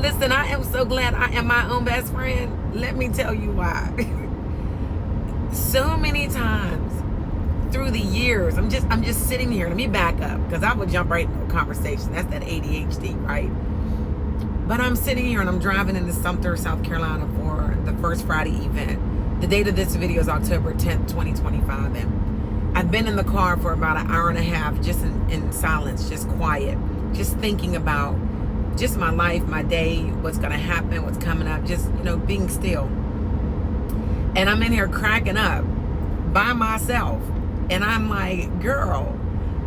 Listen, I am so glad I am my own best friend. Let me tell you why. So many times through the years, I'm just sitting here. Let me back up, because I would jump right into a conversation. That's that ADHD, right? But I'm sitting here and I'm driving into Sumter, South Carolina for the First Friday event. The date of this video is October 10th, 2025. And I've been in the car for about an hour and a half, just in silence, just quiet, just thinking about just my life, my day, what's going to happen, what's coming up, just, being still. And I'm in here cracking up by myself. And I'm like, girl,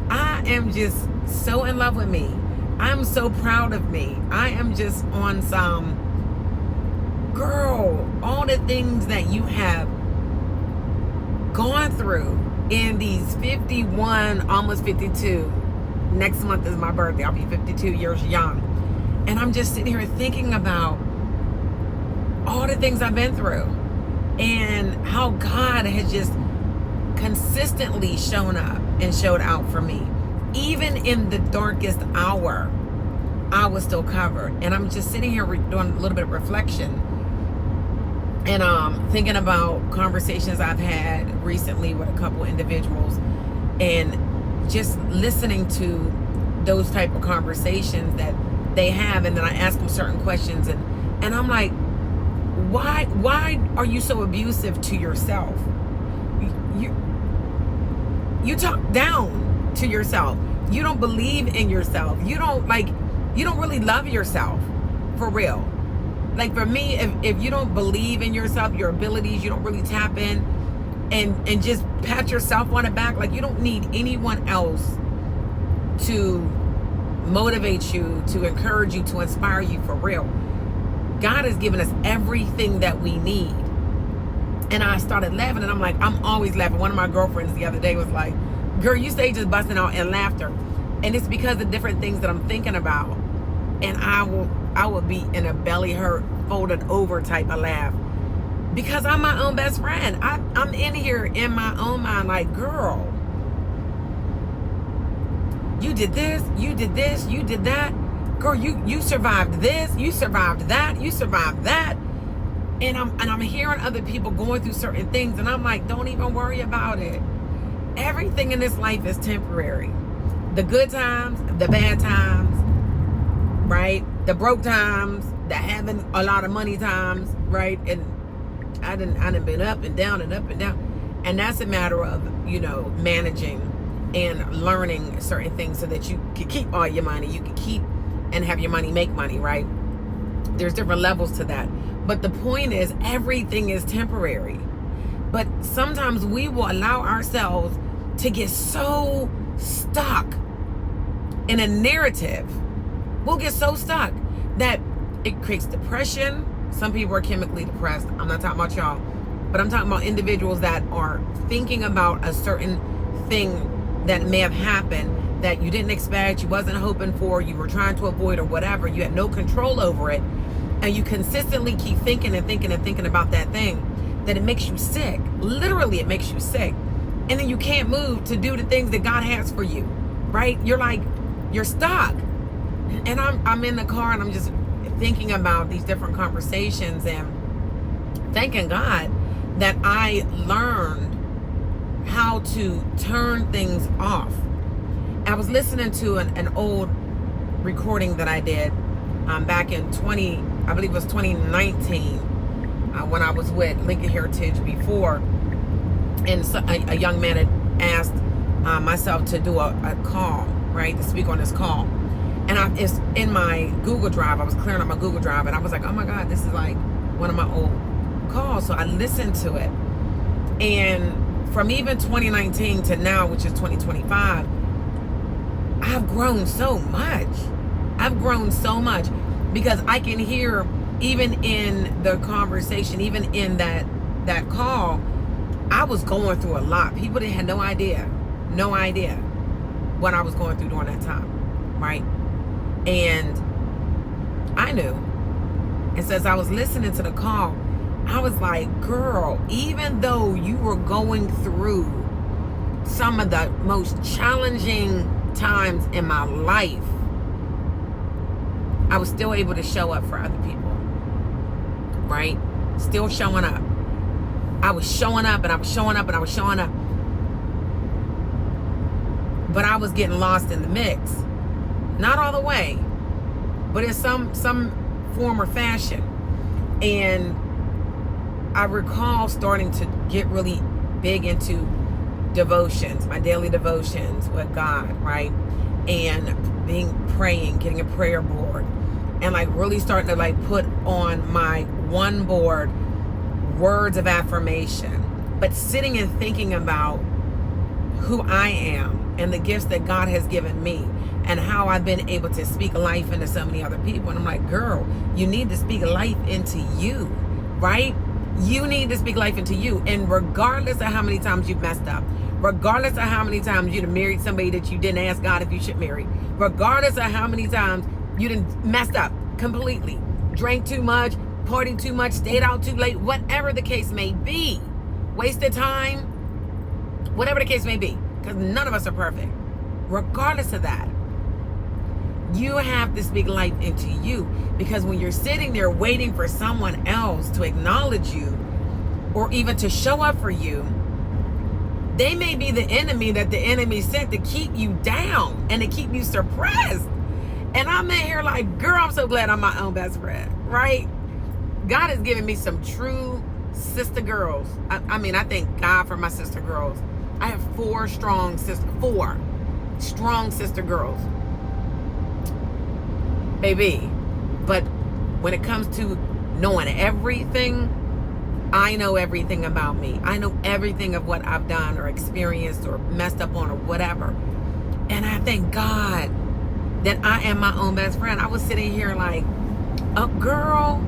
I am just so in love with me. I'm so proud of me. I am just on some, girl, all the things that you have gone through in these 51, almost 52. Next month is my birthday. I'll be 52 years young. And I'm just sitting here thinking about all the things I've been through and how God has just consistently shown up and showed out for me. Even in the darkest hour, I was still covered. And I'm just sitting here doing a little bit of reflection and thinking about conversations I've had recently with a couple individuals, and just listening to those type of conversations that they have. And then I ask them certain questions, and I'm like, why are you so abusive to yourself? You talk down to yourself. You don't believe in yourself. You don't really love yourself, for real. Like, for me, if you don't believe in yourself, your abilities, you don't really tap in and just pat yourself on the back. Like, you don't need anyone else to motivate you, to encourage you, to inspire you, for real. God has given us everything that we need. And I started laughing, and I'm like, I'm always laughing. One of my girlfriends the other day was like, girl, you stay just busting out in laughter. And it's because of different things that I'm thinking about. And I will be in a belly hurt, folded over type of laugh. Because I'm my own best friend. I'm in here in my own mind like, girl, you did this, you did this, you did that. Girl, you survived this, you survived that, you survived that. And I'm hearing other people going through certain things, and I'm like, don't even worry about it. Everything in this life is temporary. The good times, the bad times, right? The broke times, the having a lot of money times, right? And I done been up and down and up and down. And that's a matter of, managing and learning certain things so that you can keep all your money. You can keep and have your money make money, right? There's different levels to that. But the point is, everything is temporary. But sometimes we will allow ourselves to get so stuck in a narrative. We'll get so stuck that it creates depression. Some people are chemically depressed. I'm not talking about y'all, but I'm talking about individuals that are thinking about a certain thing that may have happened that you didn't expect, you wasn't hoping for, you were trying to avoid or whatever. You had no control over it. And you consistently keep thinking and thinking and thinking about that thing, that it makes you sick. Literally, it makes you sick. And then you can't move to do the things that God has for you, right? You're stuck. And I'm in the car, and I'm just thinking about these different conversations and thanking God that I learned how to turn things off. I was listening to an old recording that I did back in 2019, when I was with Lincoln Heritage before, and so a young man had asked myself to do a call, right, to speak on this call. And it's in my Google Drive. I was clearing up my Google Drive, and I was like, oh my God, this is like one of my old calls. So I listened to it. And from even 2019 to now, which is 2025, I've grown so much. I've grown so much because I can hear, even in the conversation, even in that call, I was going through a lot. People had no idea what I was going through during that time, right? And I knew. And so as I was listening to the call, I was like, girl, even though you were going through some of the most challenging times in my life, I was still able to show up for other people, right? Still showing up. I was showing up and I was showing up and I was showing up. But I was getting lost in the mix. Not all the way, but in some form or fashion. And I recall starting to get really big into devotions, my daily devotions with God, right? And praying, getting a prayer board, and like really starting to like put on my one board words of affirmation, but sitting and thinking about who I am and the gifts that God has given me and how I've been able to speak life into so many other people. And I'm like, girl, you need to speak life into you, right? You need to speak life into you. And regardless of how many times you've messed up, regardless of how many times you'd have married somebody that you didn't ask God if you should marry, regardless of how many times you done messed up completely, drank too much, partied too much, stayed out too late, whatever the case may be, wasted time, whatever the case may be, because none of us are perfect. Regardless of that, you have to speak life into you, because when you're sitting there waiting for someone else to acknowledge you or even to show up for you, they may be the enemy that the enemy sent to keep you down and to keep you suppressed. And I'm in here like, girl, I'm so glad I'm my own best friend, right? God has given me some true sister girls. I mean, I thank God for my sister girls. I have four strong sister girls, baby. But when it comes to knowing everything, I know everything about me. I know everything of what I've done or experienced or messed up on or whatever. And I thank God that I am my own best friend. I was sitting here like, oh, girl,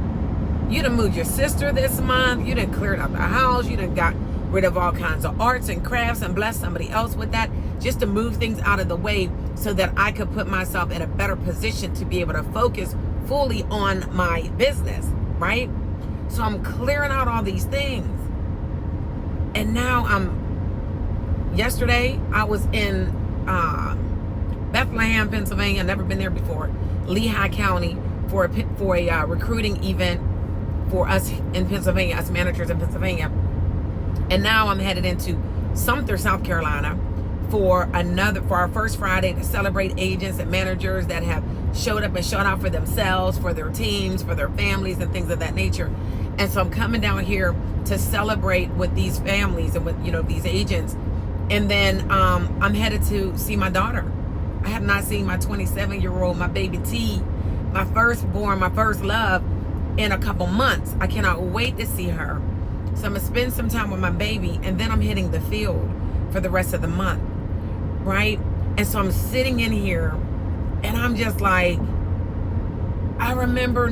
you done moved your sister this month. You done cleared out the house. You done got rid of all kinds of arts and crafts and blessed somebody else with that, just to move things out of the way so that I could put myself in a better position to be able to focus fully on my business, right? So I'm clearing out all these things. And now yesterday I was in Bethlehem, Pennsylvania. Never been there before. Lehigh County for a recruiting event for us in Pennsylvania, us managers in Pennsylvania. And now I'm headed into Sumter, South Carolina for our first Friday to celebrate agents and managers that have showed up and shown out for themselves, for their teams, for their families and things of that nature. And so I'm coming down here to celebrate with these families and with, these agents. And then I'm headed to see my daughter. I have not seen my 27-year-old, my baby T, my firstborn, my first love, in a couple months. I cannot wait to see her. So I'm gonna spend some time with my baby, and then I'm hitting the field for the rest of the month, right? And so I'm sitting in here and I'm just like, I remember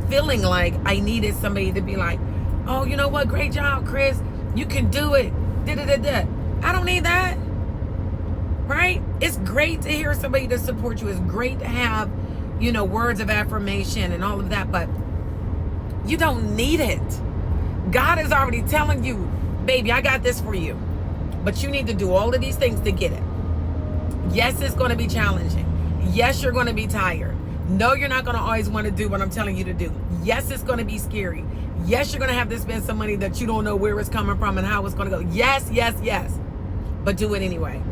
feeling like I needed somebody to be like, oh, you know what? Great job, Chris. You can do it. Da-da-da-da. I don't need that, right? It's great to hear somebody to support you. It's great to have, words of affirmation and all of that, but you don't need it. God is already telling you, baby, I got this for you. But you need to do all of these things to get it. Yes, it's going to be challenging. Yes, you're going to be tired. No, you're not going to always want to do what I'm telling you to do. Yes, it's going to be scary. Yes, you're going to have to spend some money that you don't know where it's coming from and how it's going to go. Yes, yes, yes. But do it anyway.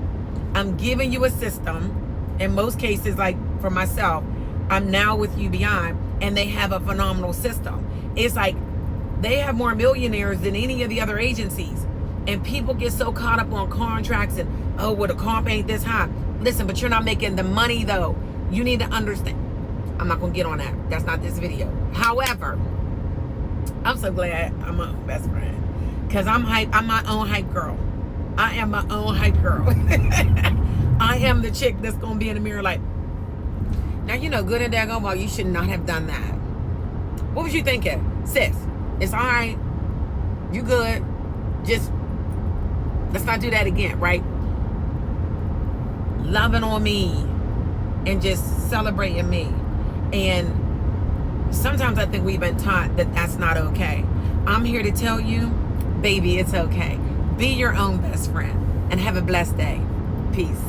I'm giving you a system. In most cases, like for myself, I'm now with UBI, and they have a phenomenal system. It's like they have more millionaires than any of the other agencies. And people get so caught up on contracts and, oh, well, the comp ain't this high. Listen, but you're not making the money, though. You need to understand. I'm not going to get on that. That's not this video. However, I'm so glad I'm my own best friend. Because I'm hype. I'm my own hype girl. I am my own hype girl. I am the chick that's going to be in the mirror like, now, good and daggone well, you should not have done that. What was you thinking? Sis, it's all right. You good. Just, let's not do that again, right? Loving on me and just celebrating me. And sometimes I think we've been taught that that's not okay. I'm here to tell you, baby, it's okay. Be your own best friend and have a blessed day. Peace.